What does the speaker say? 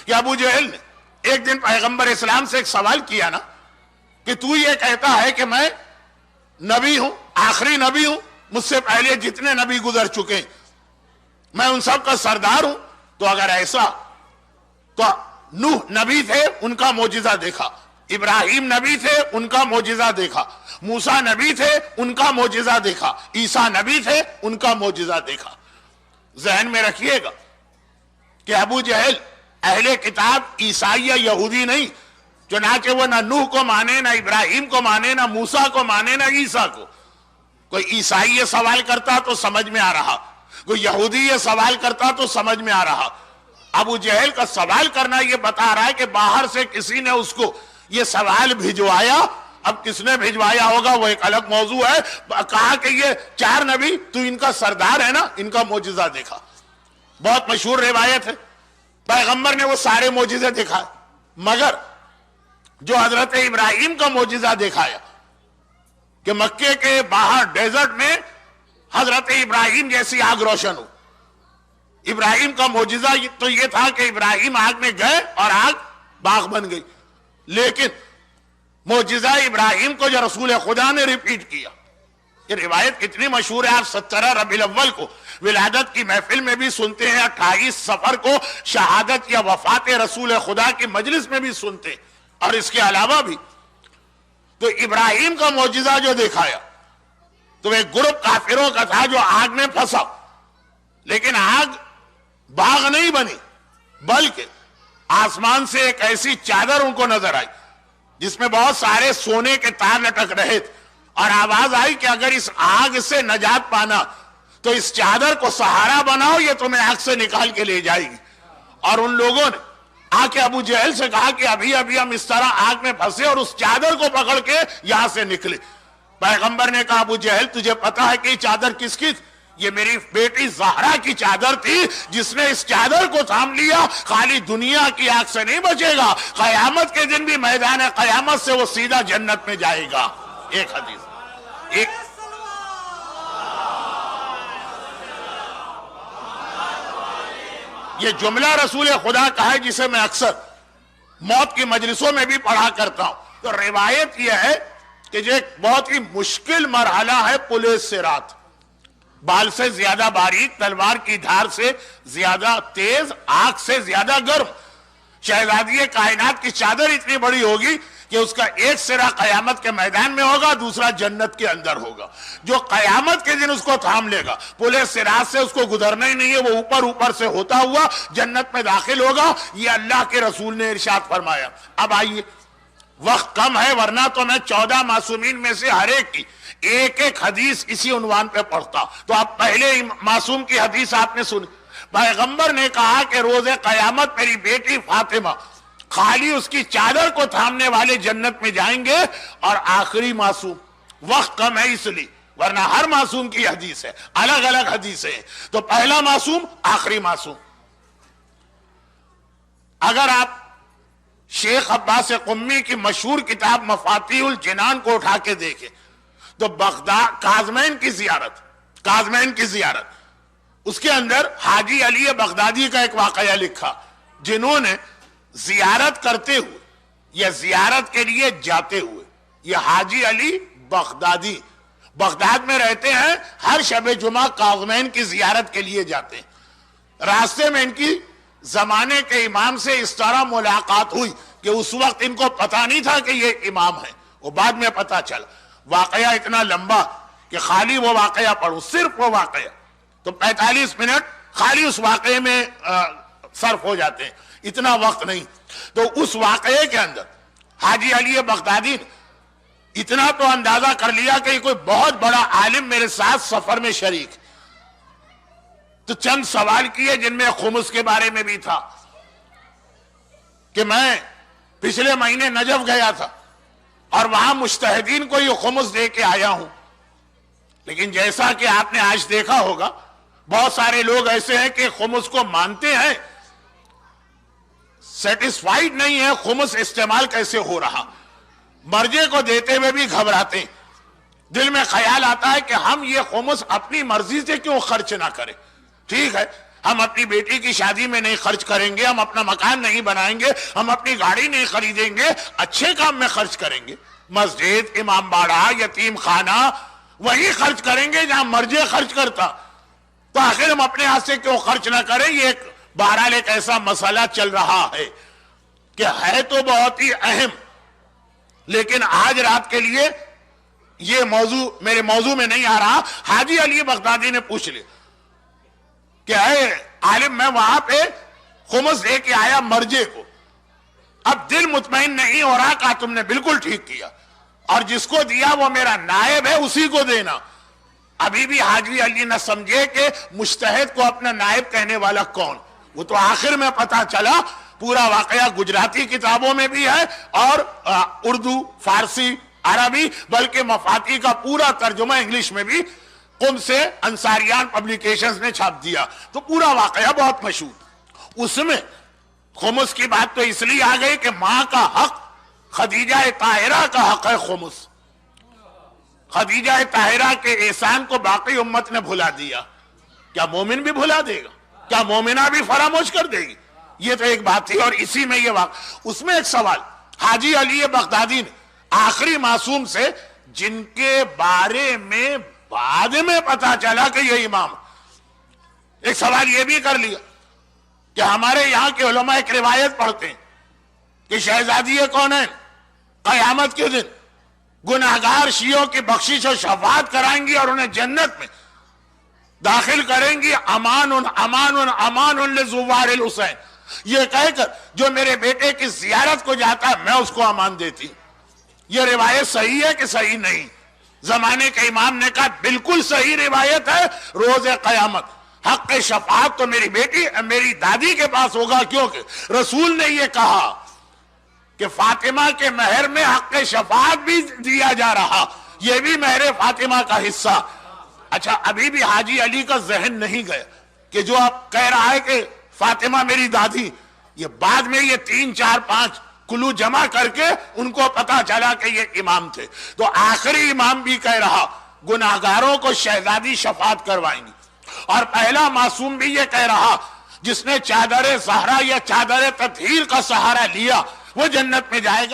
کہ ابو جہل نے ایک دن پیغمبر اسلام سے ایک سوال کیا نا کہ تو یہ کہتا ہے کہ میں نبی ہوں، آخری نبی ہوں، مجھ سے پہلے جتنے نبی گزر چکے میں ان سب کا سردار ہوں، تو اگر ایسا تو نوح نبی تھے، ان کا معجزہ دیکھا، ابراہیم نبی تھے، ان کا معجزہ دیکھا، موسیٰ نبی تھے، ان کا معجزہ دیکھا، عیسیٰ نبی تھے، ان کا معجزہ دیکھا۔ ذہن میں رکھیے گا کہ ابو جہل اہل کتاب عیسائی یا یہودی نہیں، چنانچہ وہ نہ نوح کو مانے، نہ ابراہیم کو مانے، نہ موسیٰ کو مانے، نہ عیسیٰ کو۔ کوئی عیسائی یہ سوال کرتا تو سمجھ میں آ رہا، کوئی یہودی یہ سوال کرتا تو سمجھ میں آ رہا۔ ابو جہل کا سوال کرنا یہ بتا رہا ہے کہ باہر سے کسی نے اس کو یہ سوال بھجوایا، اب کس نے بھجوایا ہوگا وہ ایک الگ موضوع ہے۔ کہا کہ یہ 4 نبی تو ان کا سردار ہے نا، ان کا معجزہ دیکھا۔ بہت مشہور روایت ہے، پیغمبر نے وہ سارے معجزے دکھائے، مگر جو حضرت ابراہیم کا معجزہ دکھایا کہ مکے کے باہر ڈیزرٹ میں حضرت ابراہیم جیسی آگ روشن ہو۔ ابراہیم کا معجزہ تو یہ تھا کہ ابراہیم آگ میں گئے اور آگ باغ بن گئی، لیکن معجزہ ابراہیم کو جو رسول خدا نے ریپیٹ کیا، یہ روایت کتنی مشہور ہے، آپ 17 ربیع الاول کو ولادت کی محفل میں بھی سنتے ہیں، 28 صفر کو شہادت یا وفات رسول خدا کی مجلس میں بھی سنتے ہیں، اور اس کے علاوہ بھی تو ابراہیم کا معجزہ جو دکھایا تو ایک گروپ کافروں کا تھا جو آگ میں پھنسا، لیکن آگ باغ نہیں بنی، بلکہ آسمان سے ایک ایسی چادر ان کو نظر آئی جس میں بہت سارے سونے کے تار لٹک رہے تھے، اور آواز آئی کہ اگر اس آگ سے نجات پانا تو اس چادر کو سہارا بناؤ، یہ تمہیں آگ سے نکال کے لے جائے گی۔ اور ان لوگوں نے آ کے ابو جہل سے کہا کہ ابھی ہم اس طرح آگ میں پھنسے اور اس چادر کو پکڑ کے یہاں سے نکلے۔ پیغمبر نے کہا ابو جہل تجھے پتا ہے کہ یہ چادر کس کی تھی؟ یہ میری بیٹی زہرا کی چادر تھی، جس نے اس چادر کو تھام لیا خالی دنیا کی آگ سے نہیں بچے گا، قیامت کے دن بھی میدان قیامت سے وہ سیدھا جنت میں جائے گا۔ ایک حدیث ایک یہ جملہ رسول خدا کا ہے جسے میں اکثر موت کی مجلسوں میں بھی پڑھا کرتا ہوں۔ تو روایت یہ ہے کہ یہ ایک بہت ہی مشکل مرحلہ ہے پولیس سے رات، بال سے زیادہ باریک، تلوار کی دھار سے زیادہ تیز، آگ سے زیادہ گرم۔ شہزادی کائنات کی چادر اتنی بڑی ہوگی کہ اس کا ایک سرا قیامت کے میدان میں ہوگا، دوسرا جنت کے اندر ہوگا۔ جو قیامت کے دن اس کو تھام لے گا، پولیس صراط سے اس کو گزرنا ہی نہیں ہے، وہ اوپر سے ہوتا ہوا جنت میں داخل ہوگا۔ یہ اللہ کے رسول نے ارشاد فرمایا۔ اب آئیے، وقت کم ہے، ورنہ تو میں 14 معصومین میں سے ہر ایک کی ایک حدیث اسی عنوان پہ پڑھتا۔ تو آپ پہلے معصوم کی حدیث آپ نے سنی، پیغمبر نے کہا کہ روز قیامت میری بیٹی فاطمہ خالی اس کی چادر کو تھامنے والے جنت میں جائیں گے، اور آخری معصوم، وقت کم ہے اس لیے، ورنہ ہر معصوم کی حدیث ہے، الگ الگ حدیث ہے۔ تو پہلا معصوم، آخری معصوم۔ اگر آپ شیخ عباس قمی کی مشہور کتاب مفاتیح الجنان کو اٹھا کے دیکھیں تو بغداد کاظمین کی زیارت، اس کے اندر حاجی علی بغدادی کا ایک واقعہ لکھا، جنہوں نے زیارت کرتے ہوئے یا زیارت کے لیے جاتے ہوئے، یہ حاجی علی بغدادی بغداد میں رہتے ہیں، ہر شب جمعہ کاظمین کی زیارت کے لیے جاتے ہیں۔ راستے میں ان کی زمانے کے امام سے اس طرح ملاقات ہوئی کہ اس وقت ان کو پتا نہیں تھا کہ یہ امام ہے، وہ بعد میں پتا چلا۔ واقعہ اتنا لمبا کہ خالی وہ واقعہ پڑھوں، صرف وہ واقعہ تو 45 منٹ خالی اس واقعے میں صرف ہو جاتے ہیں، اتنا وقت نہیں۔ تو اس واقعے کے اندر حاجی علی بغدادی نے اتنا تو اندازہ کر لیا کہ کوئی بہت بڑا عالم میرے ساتھ سفر میں شریک، تو چند سوال کیے جن میں خمس کے بارے میں بھی تھا کہ میں پچھلے مہینے نجف گیا تھا اور وہاں مجتہدین کو یہ خمس دے کے آیا ہوں، لیکن جیسا کہ آپ نے آج دیکھا ہوگا بہت سارے لوگ ایسے ہیں کہ خمس کو مانتے ہیں، سیٹسفائیڈ نہیں ہے خمس استعمال کیسے ہو رہا، مرجے کو دیتے ہوئے بھی گھبراتے ہیں، دل میں خیال آتا ہے کہ ہم یہ خمس اپنی مرضی سے کیوں خرچ نہ کریں۔ ٹھیک ہے، ہم اپنی بیٹی کی شادی میں نہیں خرچ کریں گے، ہم اپنا مکان نہیں بنائیں گے، ہم اپنی گاڑی نہیں خریدیں گے، اچھے کام میں خرچ کریں گے، مسجد، امام باڑہ، یتیم خانہ، وہی خرچ کریں گے جہاں مرجے خرچ کرتا. تو آخر ہم اپنے ہاتھ سے کیوں خرچ نہ کریں؟ یہ بہرحال ایک ایسا مسئلہ چل رہا ہے کہ ہے تو بہت ہی اہم، لیکن آج رات کے لیے یہ موضوع میرے موضوع میں نہیں آ رہا. حاجی علی بغدادی نے پوچھ لیا کہ اے عالم، میں وہاں پہ خمس دے کے آیا مرجے کو، اب دل مطمئن نہیں ہو رہا. کہا تم نے بالکل ٹھیک کیا، اور جس کو دیا وہ میرا نائب ہے، اسی کو دینا. ابھی بھی حاجی علی نہ سمجھے کہ مجتہد کو اپنا نائب کہنے والا کون. وہ تو آخر میں پتا چلا. پورا واقعہ گجراتی کتابوں میں بھی ہے اور اردو، فارسی، عربی، بلکہ مفاتی کا پورا ترجمہ انگلش میں بھی قم سے انصاریان پبلیکیشنز نے چھاپ دیا. تو پورا واقعہ بہت مشہور. اس میں خمس کی بات تو اس لیے آ گئی کہ ماں کا حق، خدیجہ طاہرہ کا حق ہے خمس. خدیجہ طاہرہ کے احسان کو باقی امت نے بھلا دیا. کیا مومن بھی بھلا دے گا؟ کیا مومنہ بھی فراموش کر دے گی؟ یہ تو ایک بات تھی. اور اسی میں یہ واقع، اس میں ایک سوال حاجی علی بغدادی نے آخری معصوم سے، جن کے بارے میں بعد میں پتا چلا کہ یہ امام، ایک سوال یہ بھی کر لیا کہ ہمارے یہاں کے علماء ایک روایت پڑھتے ہیں کہ شہزادی کون ہے قیامت کے دن گناہگار شیعوں کی بخشش و شفاعت کرائیں گی اور انہیں جنت میں داخل کریں گی. امان امان امان لزوار الحسین، یہ کہہ کر جو میرے بیٹے کی زیارت کو جاتا ہے میں اس کو امان دیتی. یہ روایت صحیح ہے کہ صحیح نہیں؟ زمانے کے امام نے کہا بالکل صحیح روایت ہے. روز قیامت حق شفاعت تو میری بیٹی، میری دادی کے پاس ہوگا، کیونکہ رسول نے یہ کہا کہ فاطمہ کے مہر میں حق شفاعت بھی دیا جا رہا، یہ بھی مہر فاطمہ کا حصہ. اچھا، ابھی بھی حاجی علی کا ذہن نہیں گیا کہ جو آپ کہہ رہا ہے کہ فاطمہ میری دادی، یہ بعد میں یہ 3 4 5 کلو جمع کر کے ان کو پتا چلا کہ یہ امام تھے. تو آخری امام بھی کہہ رہا گناہگاروں کو شہزادی شفاعت کروائیں گی، اور پہلا معصوم بھی یہ کہہ رہا جس نے چادر زہرا یا چادر تطہیر کا سہارا لیا وہ جنت میں جائے گا.